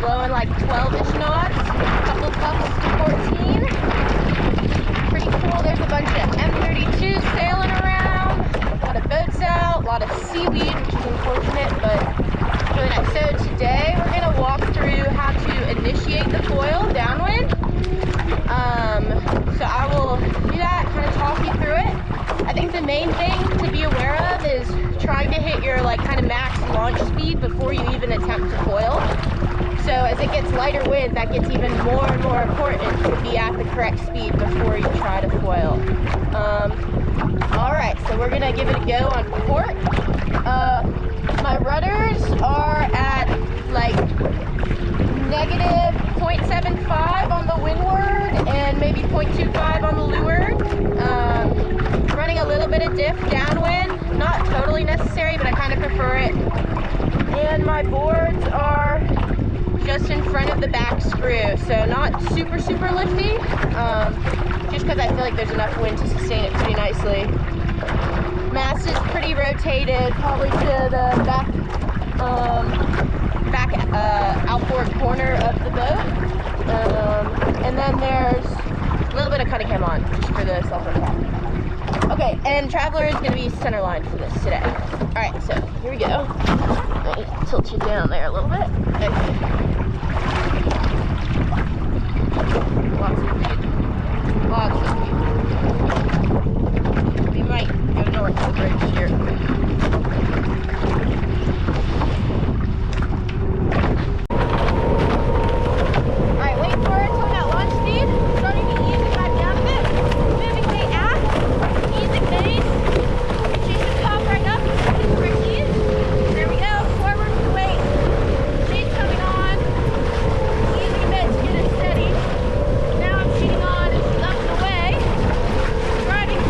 blowing like 12-ish knots, a couple puffs to 14. Pretty cool. There's a bunch of M32s sailing around, a lot of boats out, a lot of seaweed, which is unfortunate, but really nice. So today we're going to walk through how to initiate the foil downwind. So I will do that, kind of talk you through it. I think the main thing to be aware of is trying to hit your like kind of max launch speed before you even attempt to foil. So as it gets lighter wind, that gets even more and more important to be at the correct speed before you try to foil. All right, so we're gonna give it a go on port. My rudders are at like negative 0.75 on the windward and maybe 0.25 on the leeward. Running a little bit of diff downwind, not totally necessary, but I kind of prefer it. And my boards are just in front of the back screw, so not super lifty, just because I feel like there's enough wind to sustain it pretty nicely. Mast is pretty rotated, probably to the back outboard corner of the boat, and then there's a little bit of cutting on just for the self-impact. Okay, and Traveler is going to be center line for this today. All right, so here we go. Let me tilt you down there a little bit. Okay. Lots of view. We might go north of the bridge here. Driving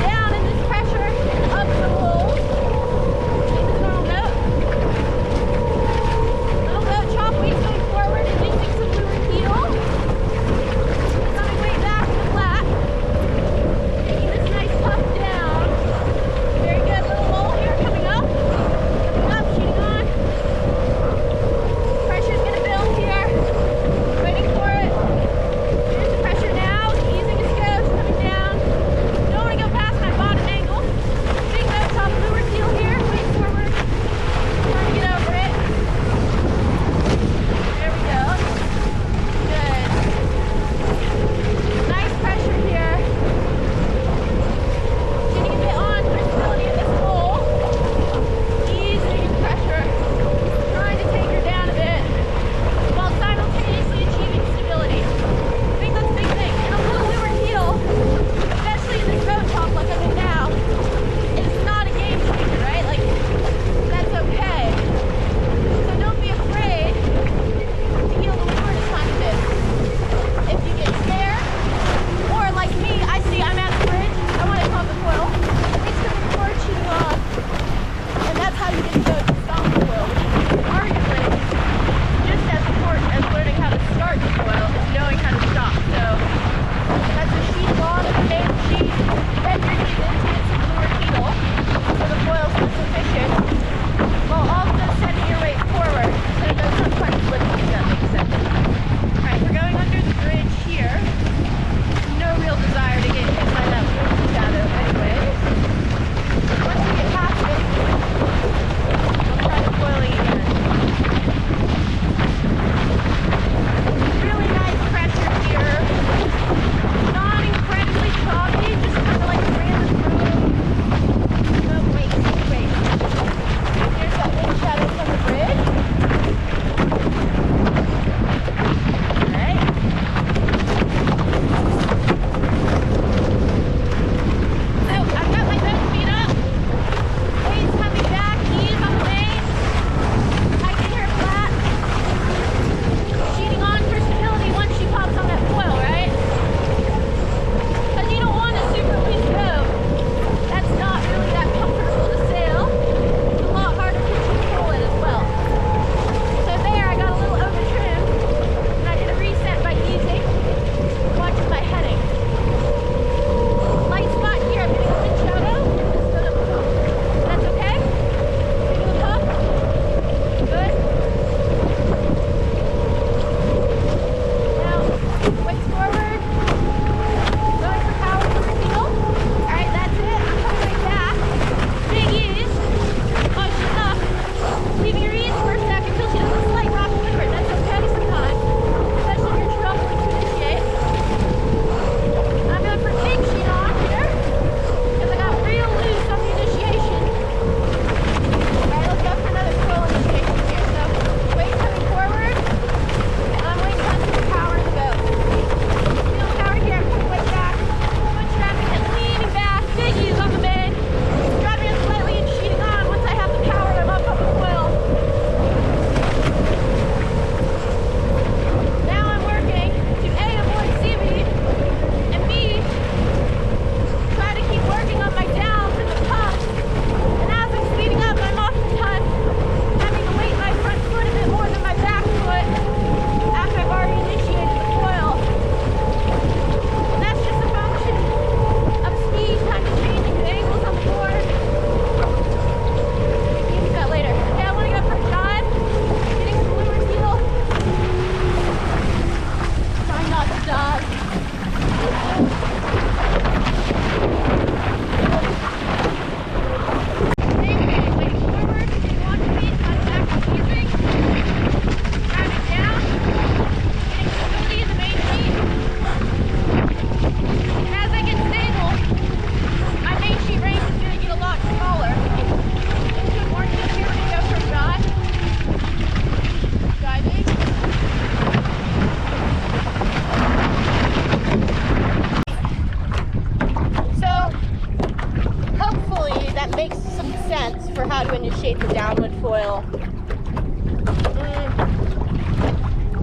makes some sense for how to initiate the downwind foil.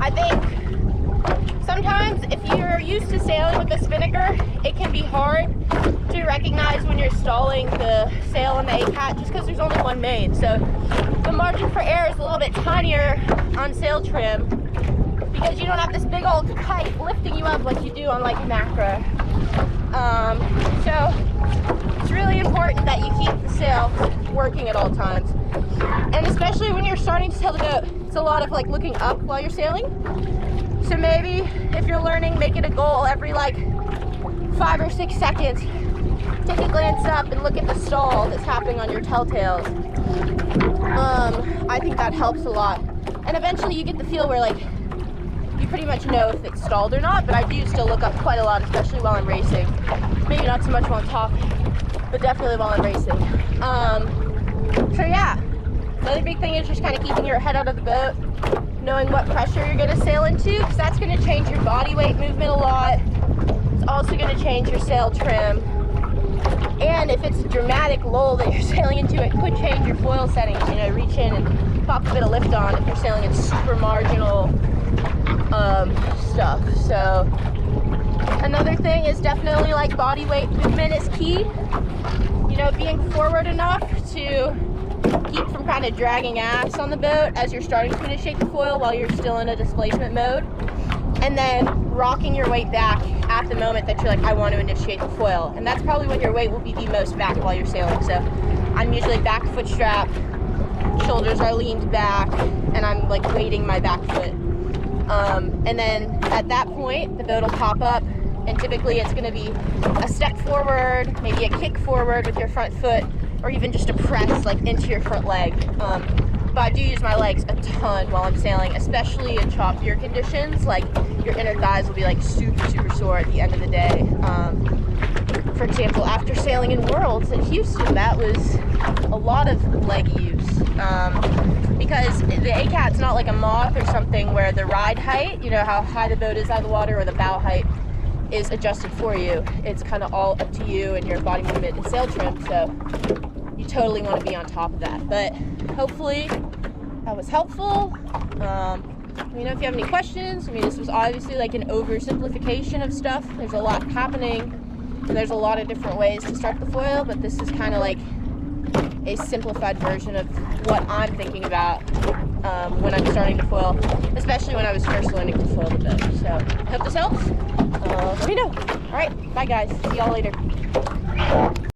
I think sometimes if you're used to sailing with the spinnaker, it can be hard to recognize when you're stalling the sail on the A-Cat just because there's only one main. So the margin for error is a little bit tinier on sail trim because you don't have this big old kite lifting you up like you do on like a macro. So it's really important that you keep the sail working at all times. And especially when you're starting to sail the boat, it's a lot of like looking up while you're sailing. So maybe if you're learning, make it a goal every like 5 or 6 seconds. Take a glance up and look at the stall that's happening on your telltales. I think that helps a lot. And eventually you get the feel where like you pretty much know if it's stalled or not, but I do still look up quite a lot, especially while I'm racing. Maybe not so much while I'm talking, but definitely while I'm racing. So yeah, another big thing is just kind of keeping your head out of the boat, knowing what pressure you're going to sail into, because that's going to change your body weight movement a lot. It's also going to change your sail trim. And if it's a dramatic lull that you're sailing into, it could change your foil settings. You know, reach in and pop a bit of lift on if you're sailing in super marginal stuff. So another thing is definitely like body weight movement is key. You know, being forward enough to keep from kind of dragging ass on the boat as you're starting to initiate the foil while you're still in a displacement mode. And then rocking your weight back at the moment that you're like, I want to initiate the foil. And that's probably when your weight will be the most back while you're sailing. So I'm usually back foot strap, shoulders are leaned back, and I'm like weighting my back foot. And then at that point, the boat will pop up, and typically it's going to be a step forward, maybe a kick forward with your front foot, or even just a press like into your front leg. But I do use my legs a ton while I'm sailing, especially in choppier conditions. Like your inner thighs will be like super, super sore at the end of the day. For example, after sailing in Worlds in Houston, that was a lot of leg use. Because the A-Cat's not like a moth or something where the ride height, you know how high the boat is out of the water, or the bow height is adjusted for you. It's kind of all up to you and your body movement and sail trim. So you totally want to be on top of that. But hopefully that was helpful. You know, if you have any questions, I mean, this was obviously like an oversimplification of stuff. There's a lot happening, and there's a lot of different ways to start the foil, but this is kind of like a simplified version of what I'm thinking about when I'm starting to foil, especially when I was first learning to foil the boat. So I hope this helps. Let me know. All right, bye guys. See y'all later.